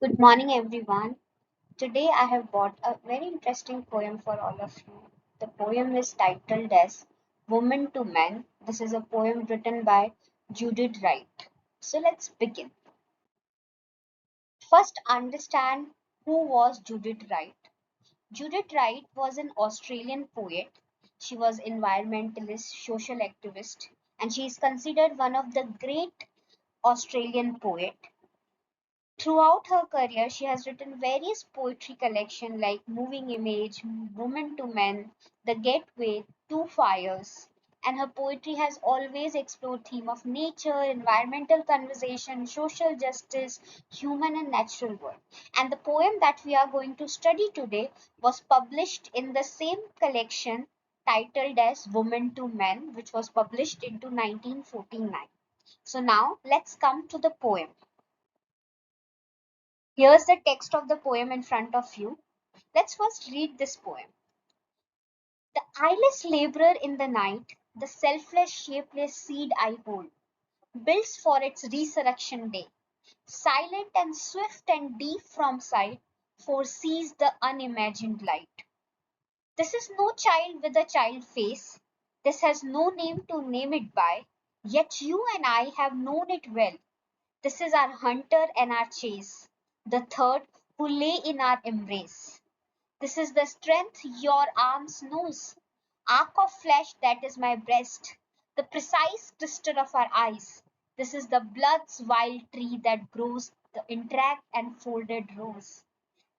Good morning, everyone. Today I have brought a very interesting poem for all of you. The poem is titled as Woman to Men. This is a poem written by Judith Wright. So let's begin. First, understand who was Judith Wright. Judith Wright was an Australian poet. She was environmentalist, social activist, and she is considered one of the great Australian poets. Throughout her career, she has written various poetry collections like Moving Image, Woman to Men, The Gateway, Two Fires, and her poetry has always explored theme of nature, environmental conversation, social justice, human and natural world. And the poem that we are going to study today was published in the same collection titled as Woman to Men, which was published into 1949. So now let's come to the poem. Here's the text of the poem in front of you. Let's first read this poem. The eyeless laborer in the night, the selfless, shapeless seed I hold, builds for its resurrection day. Silent and swift and deep from sight, foresees the unimagined light. This is no child with a child face. This has no name to name it by. Yet you and I have known it well. This is our hunter and our chase, the third who lay in our embrace. This is the strength your arms knows, arc of flesh that is my breast, the precise crystal of our eyes. This is the blood's wild tree that grows the intact and folded rose.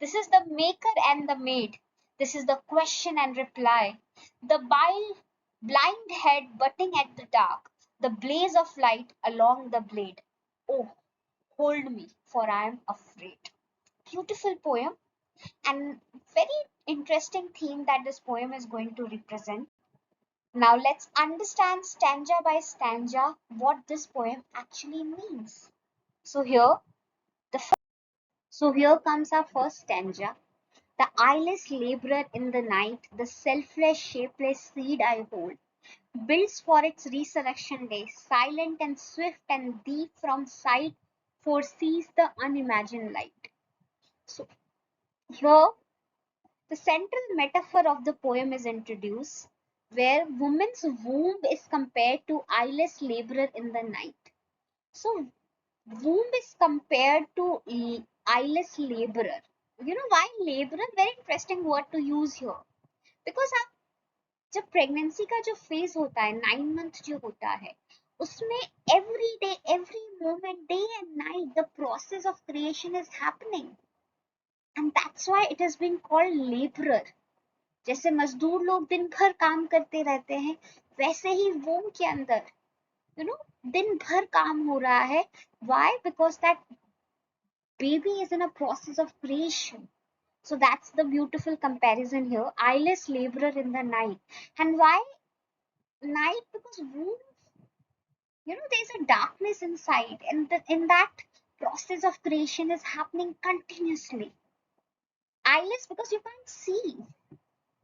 This is the maker and the made. This is the question and reply. The blind head butting at the dark, the blaze of light along the blade. Oh, hold me, for I am afraid. Beautiful poem and very interesting theme that this poem is going to represent. Now let's understand stanza by stanza what this poem actually means. So here the so here comes our first stanza. The eyeless laborer in the night, the selfless, shapeless seed I hold, builds for its resurrection day, silent and swift and deep from sight, foresees the unimagined light. So here the central metaphor of the poem is introduced, where woman's womb is compared to eyeless laborer in the night. So, womb is compared to eyeless laborer. You know why laborer? Very interesting word to use here. Because आप जब pregnancy का जो phase होता है 9 month जो होता है उसमें every day, every moment, day and night, the process of creation is happening, and that's why it has been called laborer. जैसे मजदूर लोग दिन भर काम करते रहते हैं वैसे ही वोम के अंदर दिन भर काम हो रहा है. Why? Because that baby is in a process of creation. So that's the beautiful comparison here. Eyeless laborer in the night. And why night? Because womb, there's a darkness inside, and in that process of creation is happening continuously. Eyeless because you can't see.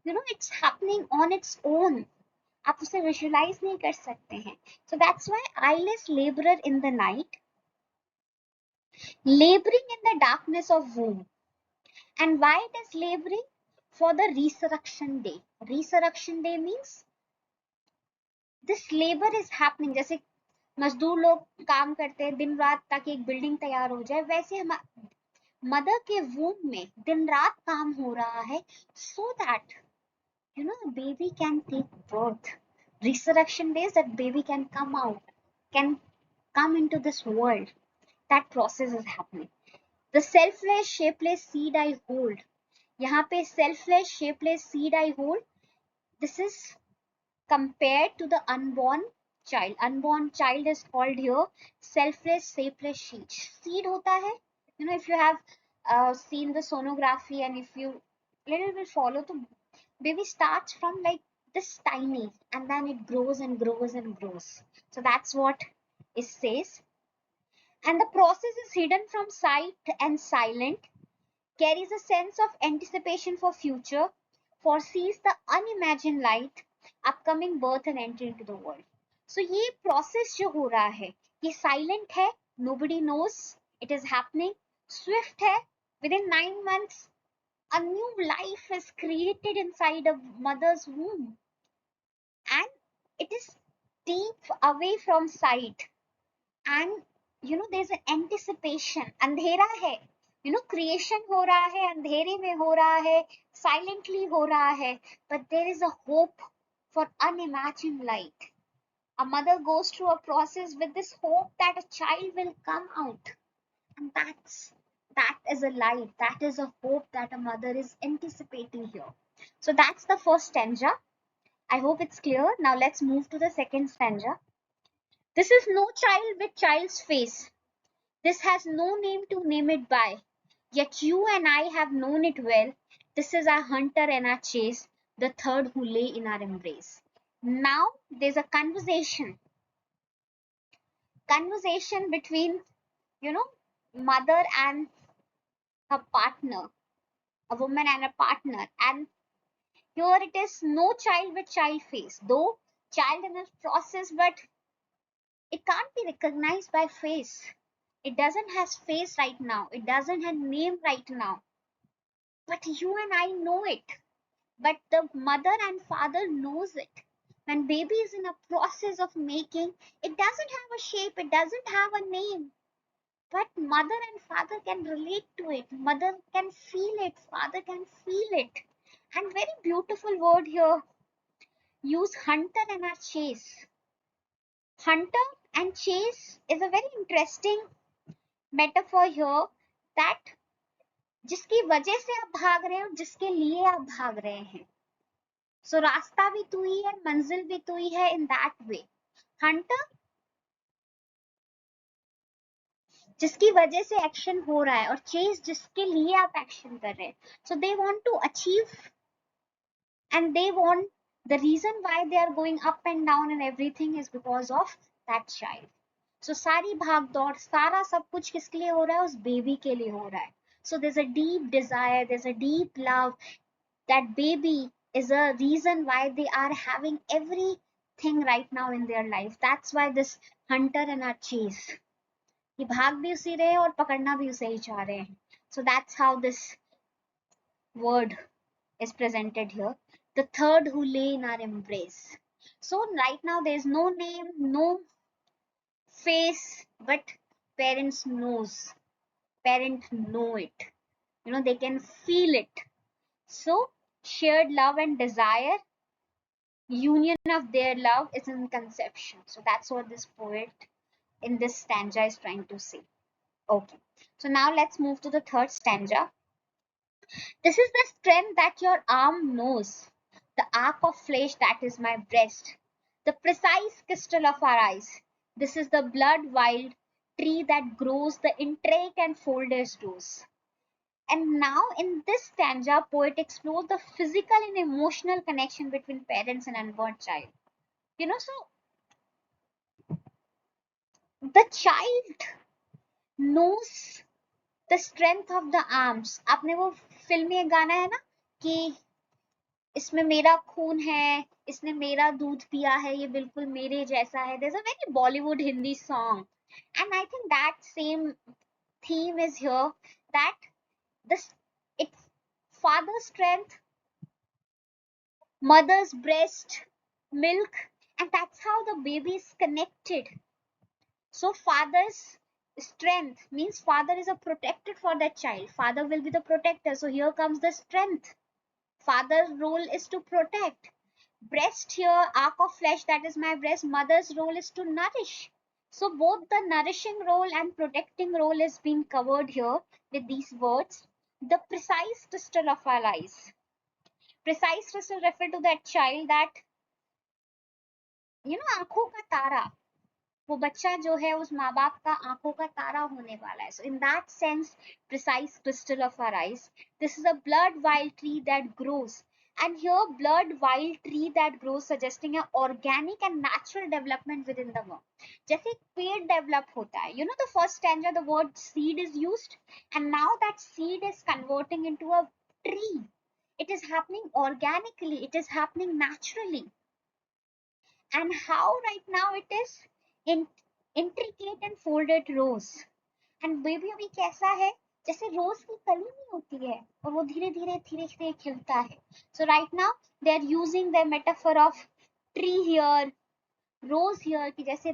It's happening on its own. आप उसे visualise नहीं कर सकते हैं. So that's why eyeless laborer in the night, laboring in the darkness of womb. And why it is laboring? For the resurrection day. Resurrection day means this labor is happening. जैसे मजदूर लोग काम करते हैं दिन रात ताकि एक बिल्डिंग तैयार हो जाए, वैसे हम मदर के वूम में दिन रात काम हो रहा है, so that a baby can take birth. Resurrection days, that baby can come out, can come into this world. That process is happening. The selfless, shapeless seed I hold. यहाँ पे selfless, shapeless seed I hold. This is compared to the unborn child. Unborn child is called here selfless, shapeless seed. Seed होता है. If you have seen the sonography and if you little bit follow, the baby starts from like this tiny and then it grows and grows and grows. So that's what it says. And the process is hidden from sight and silent, carries a sense of anticipation for future, foresees the unimagined light, upcoming birth and entry into the world. So ये process जो हो रहा है, ये silent है, nobody knows it is happening. swift है. Within 9 months, a new life is created inside a mother's womb, and it is deep away from sight. And there's an anticipation. अंधेरा है, creation हो रहा है, अंधेरे में हो रहा है, silently हो रहा है, but there is a hope for unimagined light. A mother goes through a process with this hope that a child will come out, and that is a light, that is a hope that a mother is anticipating here. So that's the first stanza. I hope it's clear. Now let's move to the second stanza. This is no child with child's face. This has no name to name it by. Yet you and I have known it well. This is our hunter and our chase, the third who lay in our embrace. Now there's a conversation between, mother and her partner, a woman and a partner. And here it is, no child with child face, though child in a process, but it can't be recognized by face. It doesn't have face right now. It doesn't have name right now. But you and I know it. But the mother and father knows it. When baby is in a process of making, it doesn't have a shape. It doesn't have a name. But mother and father can relate to it. Mother can feel it. Father can feel it. And very beautiful word here. Use hunter and a chase. Hunter and chase is a very interesting metaphor here, that जिसकी वजह से आप भाग रहे हो, जिसके लिए आप भाग रहे हैं. So रास्ता भी तू ही है, मंजिल भी तू ही है, in that way. Hunter, जिसकी वजह से एक्शन हो रहा है, और चेस जिसके लिए आप एक्शन कर रहे हैं. So they want to achieve, and they want, the reason why they are going up and down and everything is because of that child. So सारी भाग दौड़, सारा सब कुछ किसके लिए हो रहा है? उस बेबी के लिए हो रहा है. So there's a deep desire, there's a deep love. That baby is a reason why they are having everything right now in their life. That's why this hunter and our chase. ये भाग भी उसी रहे और पकड़ना भी उसे ही चाह रहे हैं. So that's how this word is presented here. The third who lay in our embrace. So right now there is no name, no face, but parents knows. Parents know it. They can feel it. So shared love and desire, union of their love is in conception. So that's what this poet in this stanza is trying to say. Okay. So now let's move to the third stanza. This is the strength that your arm knows, the arc of flesh that is my breast, the precise crystal of our eyes. This is the blood wild tree that grows, the intricate and folded rose. And now in this stanza, poet explores the physical and emotional connection between parents and unborn child. So the child knows the strength of the arms. आपने वो फिल्मी एक गाना है ना कि इसमें मेरा खून है, इसने मेरा दूध पिया है, ये बिल्कुल मेरे जैसा है. There's a very Bollywood Hindi song, and I think that same theme is here, that this, it's father's strength, mother's breast milk, and that's how the baby is connected. So father's strength means father is a protector for that child. Father will be the protector. So here comes the strength. Father's role is to protect. Breast here, arc of flesh, that is my breast. Mother's role is to nourish. So both the nourishing role and protecting role is being covered here with these words. The precise crystal of our eyes. Precise crystal refer to that child that, आंखों का तारा. वो बच्चा जो है उस माँ बाप का आंखों का तारा होने वाला है. So in that sense, precise crystal of our eyes. This is a blood wild tree that grows. And here blood wild tree that grows, suggesting an organic and natural development within the worm. जैसे एक पेड़ develop होता है. The first stanza, the word seed is used. And now that seed is converting into a tree. It is happening organically. It is happening naturally. And how right now it is in intricate and folded rows. And baby अभी कैसा है? जैसे रोज की कली नहीं होती है और वो धीरे धीरे धीरे धीरे खिलता है. So right now they are using the metaphor of tree here, rose here, कि जैसे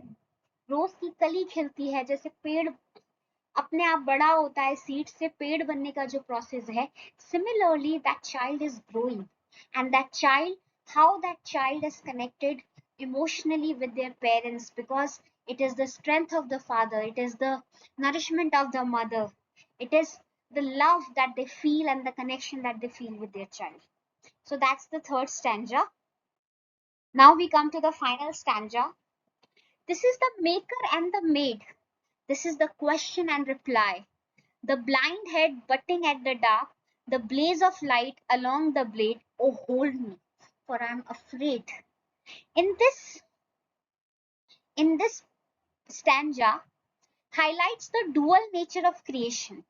रोज की कली खिलती है, जैसे पेड़ अपने आप बड़ा होता है, सीड से पेड़ बनने का जो प्रोसेस है, similarly that child is growing, and that child, how that child is connected emotionally with their parents, because it is the strength of the father, it is the nourishment of the mother, it is the love that they feel and the connection that they feel with their child. So that's the third stanza. Now we come to the final stanza. This is the maker and the maid. This is the question and reply. The blind head butting at the dark, the blaze of light along the blade. Oh, hold me, for I am afraid. In this in this stanza highlights the dual nature of creation.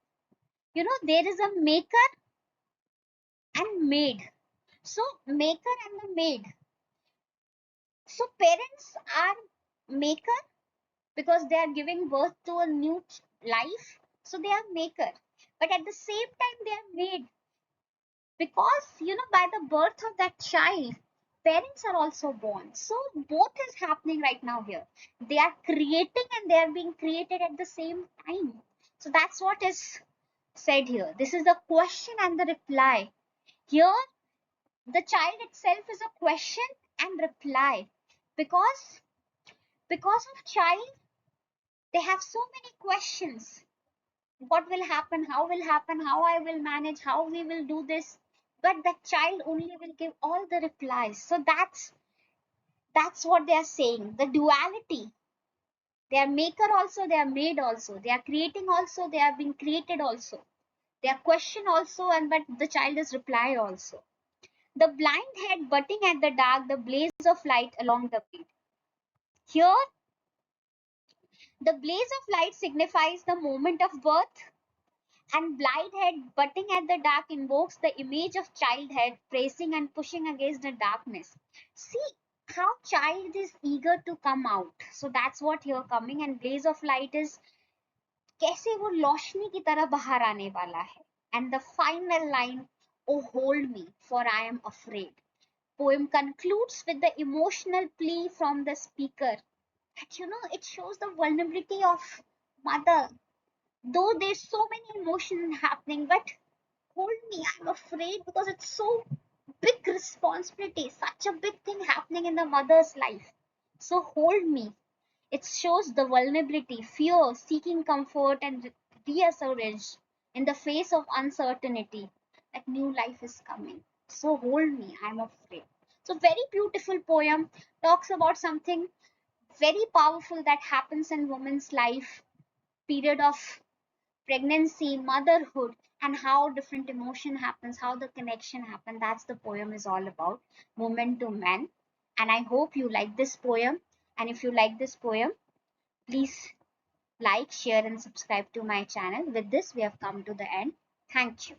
You know, there is a maker and maid. So maker and the maid. So parents are maker because they are giving birth to a new life. So they are maker. But at the same time they are maid, because by the birth of that child parents are also born. So both is happening right now here. They are creating and they are being created at the same time. So that's what is said here. This is the question and the reply. Here the child itself is a question and reply, because of child they have so many questions. What will happen, how will happen, how I will manage, how we will do this. But that child only will give all the replies. So that's what they are saying, the duality. They are maker also, they are made also, they are creating also, they are being created also, they are question also, and but the child is reply also. The blind head butting at the dark, the blaze of light along the way. Here the blaze of light signifies the moment of birth, and blind head butting at the dark invokes the image of child head pressing and pushing against the darkness. See how child is eager to come out. So that's what here coming, and blaze of light is कैसे वो रोशनी की तरह बाहर आने वाला है. And the final line, oh hold me for I am afraid. Poem concludes with the emotional plea from the speaker that it shows the vulnerability of mother. Though there's so many emotions happening, but hold me, I'm afraid, because it's so big responsibility, such a big thing happening in the mother's life. So hold me. It shows the vulnerability, fear, seeking comfort and reassurance in the face of uncertainty that new life is coming. So hold me, I'm afraid. So very beautiful poem, talks about something very powerful that happens in woman's life, period of pregnancy, motherhood, and how different emotion happens, how the connection happens. That's the poem is all about, woman to man. And I hope you like this poem. And if you like this poem, please like, share, and subscribe to my channel. With this, we have come to the end. Thank you.